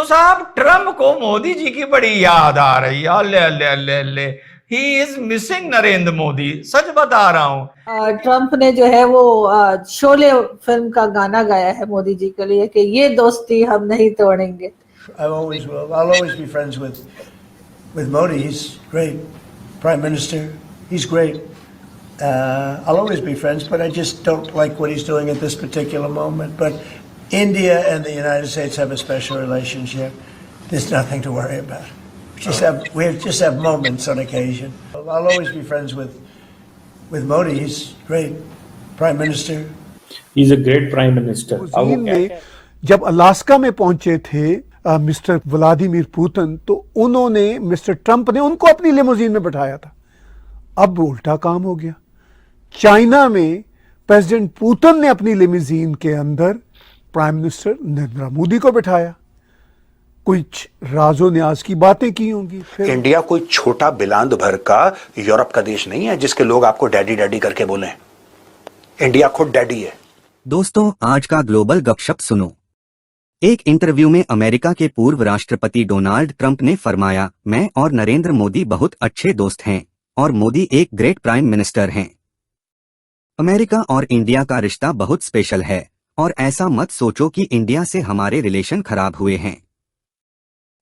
तो साहब ट्रम्प को मोदी जी की बड़ी याद आ रही है। ले ले ले ले, he is missing Narendra Modi, सच बता रहा हूं। ट्रम्प ने जो है वो शोले फिल्म का गाना गाया है मोदी जी के लिए कि ये दोस्ती हम नहीं तोड़ेंगे। I'll always be friends with Modi. He's great prime minister. He's great. I'll always be friends, but I just don't like what he's doing at this particular moment. But India and the United States have a special relationship. There's nothing to worry about. We just have moments on occasion. I'll always be friends with Modi. He's great prime minister. He's a great prime minister. में जब Alaska में पहुंचे थे mister Vladimir Putin, तो उन्होंने mister Trump ने उनको अपनी लिमोजीन में बैठाया था। अब उल्टा काम हो गया। चाइना में प्रेसिडेंट पुतिन ने अपनी लिमोजीन के अंदर प्राइम मिनिस्टर नरेंद्र मोदी को बैठाया। कुछ राजो न्याज की बातें की होंगी। इंडिया कोई छोटा बिलांद भर का यूरोप का देश नहीं है जिसके लोग आपको डैडी डैडी करके बोले। इंडिया खुद डैडी है। दोस्तों, आज का ग्लोबल गपशप सुनो। एक इंटरव्यू में अमेरिका के पूर्व राष्ट्रपति डोनाल्ड ट्रंप ने फरमाया, मैं और नरेंद्र मोदी बहुत अच्छे दोस्त हैं और मोदी एक ग्रेट प्राइम मिनिस्टर हैं। अमेरिका और इंडिया का रिश्ता बहुत स्पेशल है और ऐसा मत सोचो कि इंडिया से हमारे रिलेशन खराब हुए हैं।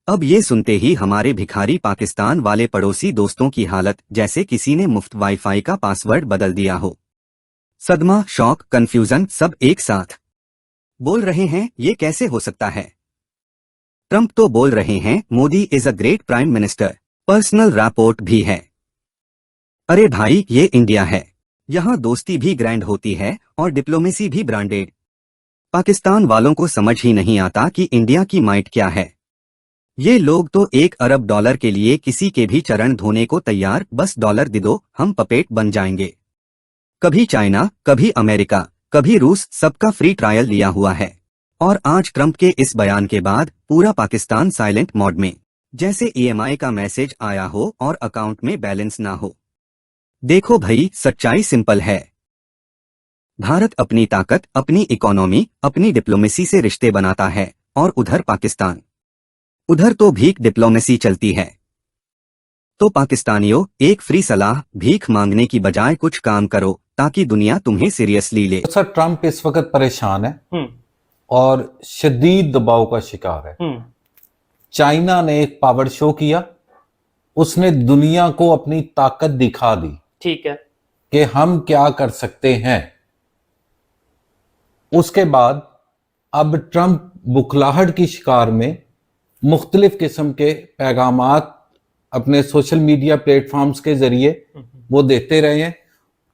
अब ये सुनते ही हमारे भिखारी पाकिस्तान वाले पड़ोसी दोस्तों की हालत जैसे किसी ने मुफ्त वाईफाई का पासवर्ड बदल दिया हो। सदमा, शॉक, कंफ्यूजन सब एक साथ। बोल रहे हैं ये कैसे हो सकता है। ट्रंप तो बोल रहे हैं Modi is a great prime minister, personal rapport भी है। अरे भाई, ये इंडिया है, यहाँ दोस्ती भी ग्रैंड होती है और डिप्लोमेसी भी ब्रांडेड। पाकिस्तान वालों को समझ ही नहीं आता कि इंडिया की माइट क्या है। ये लोग तो $1 अरब के लिए किसी के भी चरण धोने को तैयार, बस डॉलर दे दो हम पपेट बन जाएंगे। कभी चाइना, कभी अमेरिका, कभी रूस, सबका फ्री ट्रायल लिया हुआ है। और आज ट्रंप के इस बयान के बाद पूरा पाकिस्तान साइलेंट मोड में, जैसे EMI का मैसेज आया हो और अकाउंट में बैलेंस ना हो। देखो भाई, सच्चाई सिंपल है। भारत अपनी ताकत, अपनी इकोनॉमी, अपनी डिप्लोमेसी से रिश्ते बनाता है और उधर पाकिस्तान, उधर तो भीख डिप्लोमेसी चलती है। तो पाकिस्तानियों, एक फ्री सलाह, भीख मांगने की बजाय कुछ काम करो ताकि दुनिया तुम्हें सीरियसली ले। सर, ट्रंप इस वक्त परेशान है और शदीद दबाव का शिकार है। चाइना ने एक पावर शो किया, उसने दुनिया को अपनी ताकत दिखा दी। ठीक है कि हम क्या कर सकते हैं। उसके बाद अब ट्रंप बुखलाहट की शिकार में मुख्तलिफ किस्म के पैगामात अपने सोशल मीडिया प्लेटफॉर्म्स के जरिए वो देते रहे हैं।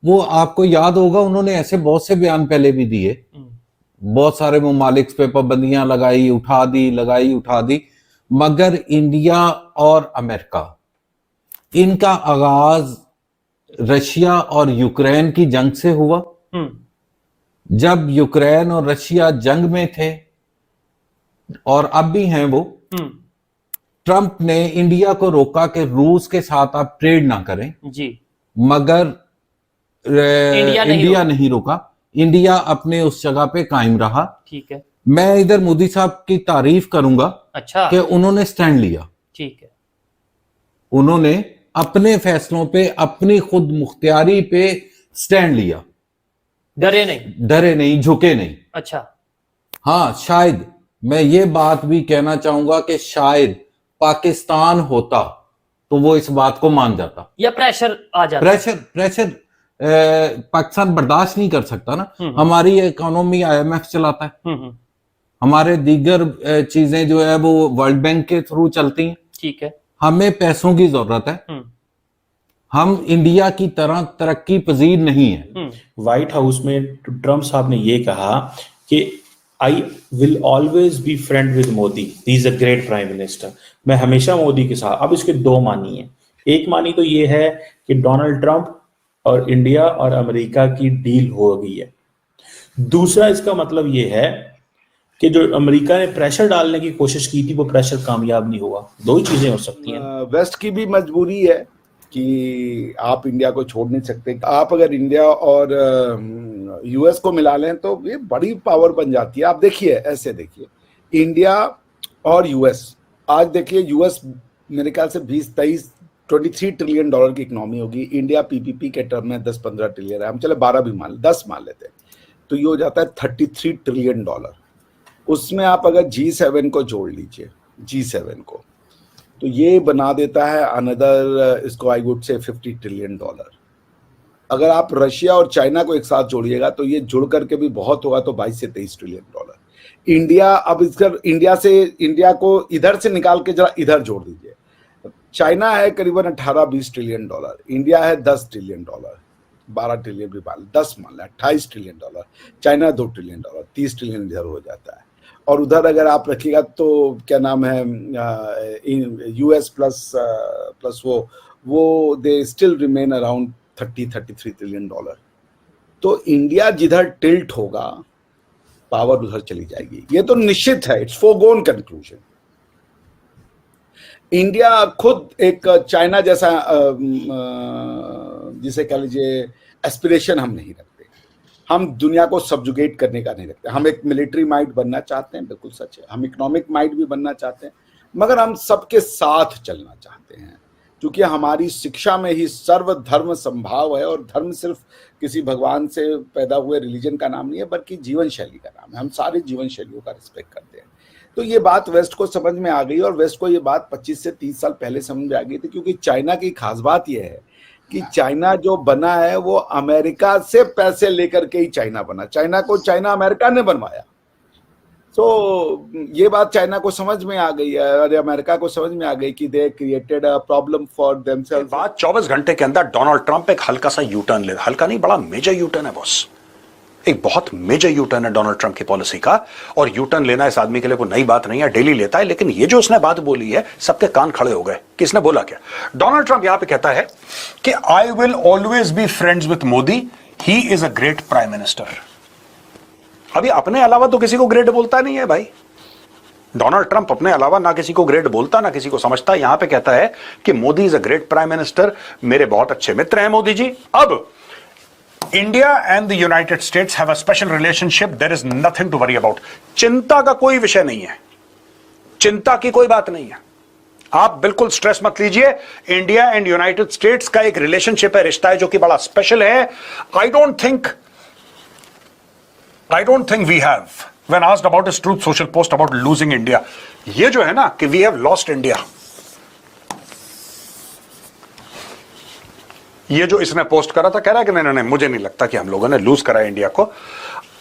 वो आपको याद होगा, उन्होंने ऐसे बहुत से बयान पहले भी दिए, बहुत सारे ममालिक पे पाबंदियां लगाई, उठा दी, लगाई, उठा दी, मगर इंडिया और अमेरिका, इनका आगाज रशिया और यूक्रेन की जंग से हुआ। जब यूक्रेन और रशिया जंग में थे और अब भी हैं वो, ट्रंप ने इंडिया को रोका कि रूस के साथ आप ट्रेड ना करें जी, मगर इंडिया नहीं रोका। इंडिया अपने उस जगह पे कायम रहा। ठीक है, मैं इधर मोदी साहब की तारीफ करूंगा। अच्छा, कि उन्होंने स्टैंड लिया। ठीक है, उन्होंने अपने फैसलों पे, अपनी खुद मुख्तियारी पे स्टैंड लिया। डरे नहीं, झुके नहीं। अच्छा, हाँ, शायद मैं ये बात भी कहना चाहूंगा कि शायद पाकिस्तान होता तो वो इस बात को मान जाता, या प्रेशर आ जाता। प्रेशर पाकिस्तान बर्दाश्त नहीं कर सकता ना। हमारी इकोनॉमी IMF चलाता है, हमारे दीगर चीजें जो है वो वर्ल्ड बैंक के थ्रू चलती हैं। ठीक है, हमें पैसों की जरूरत है। हम इंडिया की तरह तरक्की पजीर नहीं है। व्हाइट हाउस में ट्रंप साहब ने ये कहा कि I will always be friend with Modi, he is a great prime minister. मैं हमेशा मोदी के साथ। अब इसके दो मानी है। एक मानी तो ये है कि डोनाल्ड ट्रंप और इंडिया और अमेरिका की डील हो गई है। दूसरा इसका मतलब ये है कि जो अमेरिका ने प्रेशर डालने की कोशिश की थी वो प्रेशर कामयाब नहीं हुआ। दो ही चीजें हो सकती हैं। वेस्ट की भी मजबूरी है कि आप इंडिया को छोड़ नहीं सकते। आप अगर इंडिया और US को मिला लें तो ये बड़ी पावर बन जाती है। आप देखिए, ऐसे देखिए, इंडिया और यूएस, आज देखिए यूएस मेरे ख्याल से 23 ट्रिलियन डॉलर की इकोनॉमी होगी। इंडिया पीपीपी के टर्म में 10-15 ट्रिलियन है, हम चले 12 भी मान 10 मान लेते हैं, तो ये हो जाता है 33 ट्रिलियन डॉलर। उसमें आप अगर G7 को जोड़ लीजिए, G7 को, तो ये बना देता है अनदर, इसको I would say 50 trillion dollar. अगर आप रशिया और चाइना को एक साथ जोड़िएगा तो ये जुड़ करके भी बहुत होगा, तो 22 से 23 ट्रिलियन डॉलर। इंडिया, अब इंडिया को इधर से निकाल के जरा इधर जोड़ दीजिए। चाइना है करीबन 18-20 ट्रिलियन डॉलर, इंडिया है 10 ट्रिलियन डॉलर, 12 ट्रिलियन भी मान, 10 मान लें, 28 trillion dollar, China 2 trillion dollar, 30 trillion इधर हो जाता है। और उधर अगर आप रखिएगा तो क्या नाम है, यूएस प्लस वो they still remain around 33 trillion dollar. तो इंडिया जिधर टिल्ट होगा पावर उधर चली जाएगी, ये तो निश्चित है, इट्स फोरगोन कंक्लूजन। इंडिया खुद एक चाइना जैसा जिसे कह लीजिए एस्पिरेशन हम नहीं रखते, हम दुनिया को सब्जुगेट करने का नहीं रखते। हम एक मिलिट्री माइट बनना चाहते हैं, बिल्कुल सच है, हम इकोनॉमिक माइट भी बनना चाहते हैं, मगर हम सबके साथ चलना चाहते हैं, क्योंकि हमारी शिक्षा में ही सर्वधर्म संभाव है। और धर्म सिर्फ किसी भगवान से पैदा हुए रिलीजन का नाम नहीं है, बल्कि जीवन शैली का नाम है। हम सारी जीवन शैलियों का रिस्पेक्ट करते हैं। तो ये बात वेस्ट को समझ में आ गई, और वेस्ट को ये बात 25 से 30 साल पहले समझ में आ गई थी, क्योंकि चाइना की खास बात यह है कि चाइना जो बना है वो अमेरिका से पैसे लेकर के ही चाइना बना। चाइना को चाइना अमेरिका ने बनवाया। तो ये बात चाइना को समझ में आ गई है, और अमेरिका को समझ में आ गई कि they created a problem for themselves. बाद 24 घंटे के अंदर डोनाल्ड ट्रंप एक हल्का सा यू टर्न ले, हल्का नहीं, बड़ा मेजर यू टर्न है बॉस, एक बहुत मेजर यू टर्न है डोनाल्ड ट्रंप की पॉलिसी का। और यू टर्न लेना इस आदमी के लिए कोई नई बात नहीं है, डेली लेता है। लेकिन ये जो उसने बात बोली है, सबके कान खड़े हो गए। किसने बोला क्या? डोनाल्ड ट्रंप यहां पे कहता है कि I will always be friends with Modi, he is a great prime minister. अभी अपने अलावा तो किसी को ग्रेट बोलता नहीं है भाई। डोनाल्ड ट्रंप अपने अलावा ना किसी को ग्रेट बोलता, ना किसी को समझता। यहां पे कहता है कि Modi is a great prime minister, मेरे बहुत अच्छे मित्र हैं मोदी जी। अब India and the United States have a special relationship, there is nothing to worry about. चिंता का कोई विषय नहीं है, चिंता की कोई बात नहीं है, आप बिल्कुल स्ट्रेस मत लीजिए। इंडिया एंड यूनाइटेड स्टेट्स का एक रिलेशनशिप है, रिश्ता है, जो कि बड़ा स्पेशल है। I don't think we have, when asked about his Truth Social post about losing India, ये जो है ना कि we have lost India, ये जो इसने पोस्ट करा था, कह रहा है कि नहीं, मुझे नहीं लगता कि हम लोगों ने लूज करा इंडिया को।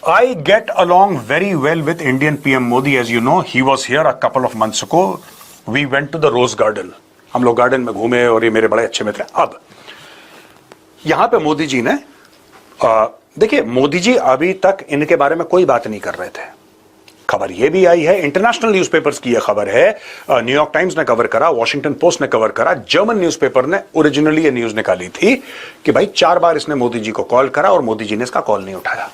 I get along very well with Indian PM Modi, as you know, he was here a couple of months ago, we went to the Rose Garden, हम लोग गार्डन में घूमे और ये मेरे बड़े अच्छे मित्र हैं। अब यहां पे मोदी जी ने देखिए, मोदी जी अभी तक इनके बारे में कोई बात नहीं कर रहे थे। खबर यह भी आई है, इंटरनेशनल न्यूज़पेपर्स की यह खबर है, न्यूयॉर्क टाइम्स ने कवर करा, वॉशिंगटन पोस्ट ने कवर करा, जर्मन न्यूज़पेपर ने ओरिजिनली ये न्यूज निकाली थी कि भाई 4 बार इसने मोदी जी को कॉल करा और मोदी जी ने इसका कॉल नहीं उठाया।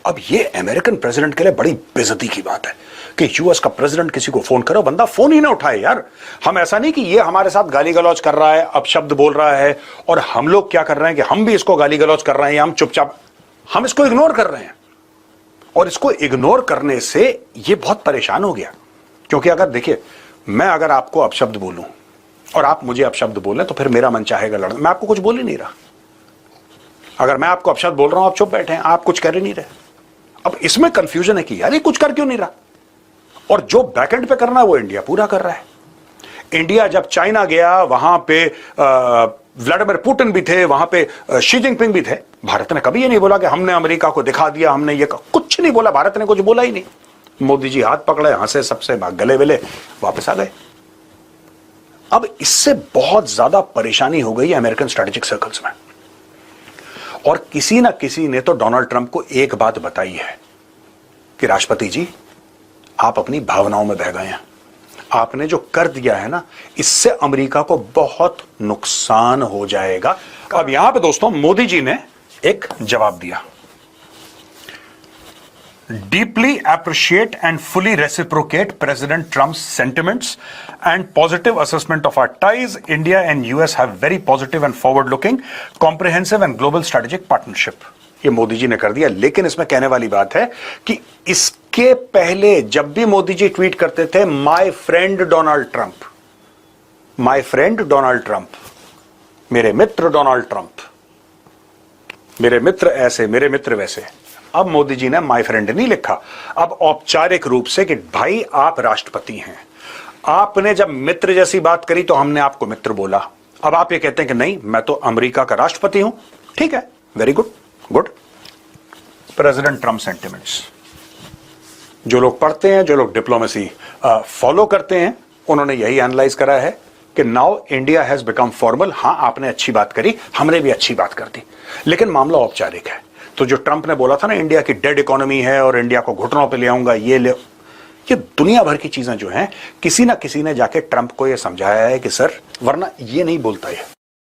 अब ये अमेरिकन प्रेसिडेंट के लिए बड़ी बेइज्जती की बात है कि यूएस का प्रेसिडेंट किसी को फोन करो, बंदा फोन ही ना उठाए यार। हम ऐसा नहीं कि ये हमारे साथ गाली गलौज कर रहा है, अपशब्द बोल रहा है, और हम लोग क्या कर रहे हैं कि हम भी इसको गाली गलौज कर रहे हैं, हम चुपचाप हम इसको इग्नोर कर रहे हैं। और इसको इग्नोर करने से ये बहुत परेशान हो गया, क्योंकि अगर देखिए, मैं अगर आपको अपशब्द बोलूं और आप मुझे अपशब्द बोलें तो फिर मेरा मन चाहेगा लड़ना। मैं आपको कुछ बोल ही नहीं रहा। अगर मैं आपको अपशब्द बोल रहा हूं, आप चुप बैठे हैं, आप कुछ कर ही नहीं रहे। अब इसमें कंफ्यूजन है कि यार ये कुछ कर क्यों नहीं रहा, और जो बैकएंड पे करना है वो इंडिया पूरा कर रहा है। इंडिया जब चाइना गया, वहां पे व्लादिमीर पुतिन भी थे, वहां पे शी जिनपिंग भी थे। भारत ने कभी ये नहीं बोला कि हमने अमेरिका को दिखा दिया, हमने ये कुछ नहीं बोला, भारत ने कुछ बोला ही नहीं। मोदी जी हाथ पकड़े, हंसे, सबसे गले वेले वापस आ गए। अब इससे बहुत ज्यादा परेशानी हो गई है अमेरिकन स्ट्रेटेजिक सर्कल्स में, और किसी ना किसी ने तो डोनाल्ड ट्रंप को एक बात बताई है कि राष्ट्रपति जी, आप अपनी भावनाओं में बह गए हैं, आपने जो कर दिया है ना, इससे अमेरिका को बहुत नुकसान हो जाएगा। अब यहां पे दोस्तों मोदी जी ने एक जवाब दिया, deeply appreciate and fully reciprocate president Trump's sentiments and positive assessment of our ties. India and US have very positive and forward looking comprehensive and global strategic partnership. ये मोदी जी ने कर दिया, लेकिन इसमें कहने वाली बात है कि इसके इसके पहले जब भी मोदी जी ट्वीट करते थे my friend Donald Trump, my friend Donald Trump, मेरे मित्र डोनाल्ड ट्रंप, मेरे मित्र ऐसे, मेरे मित्र वैसे। अब मोदी जी ने माय फ्रेंड नहीं लिखा, अब औपचारिक रूप से कि भाई आप राष्ट्रपति हैं, आपने जब मित्र जैसी बात करी तो हमने आपको मित्र बोला। अब आप ये कहते हैं कि नहीं मैं तो अमेरिका का राष्ट्रपति हूं, ठीक है, very good, good. President Trump sentiments जो लोग पढ़ते हैं, जो लोग डिप्लोमेसी फॉलो करते हैं, उन्होंने यही एनालाइज करा है कि now India has become formal. हां, आपने अच्छी बात करी, हमने भी अच्छी बात कर दी, लेकिन मामला औपचारिक है। तो जो ट्रंप ने बोला था ना इंडिया की डेड इकोनॉमी है और इंडिया को घुटनों पे ले आऊंगा, ये दुनिया भर की चीजें जो हैं, किसी ना किसी ने जाके ट्रंप को ये समझाया है कि सर, वरना ये नहीं बोलता है।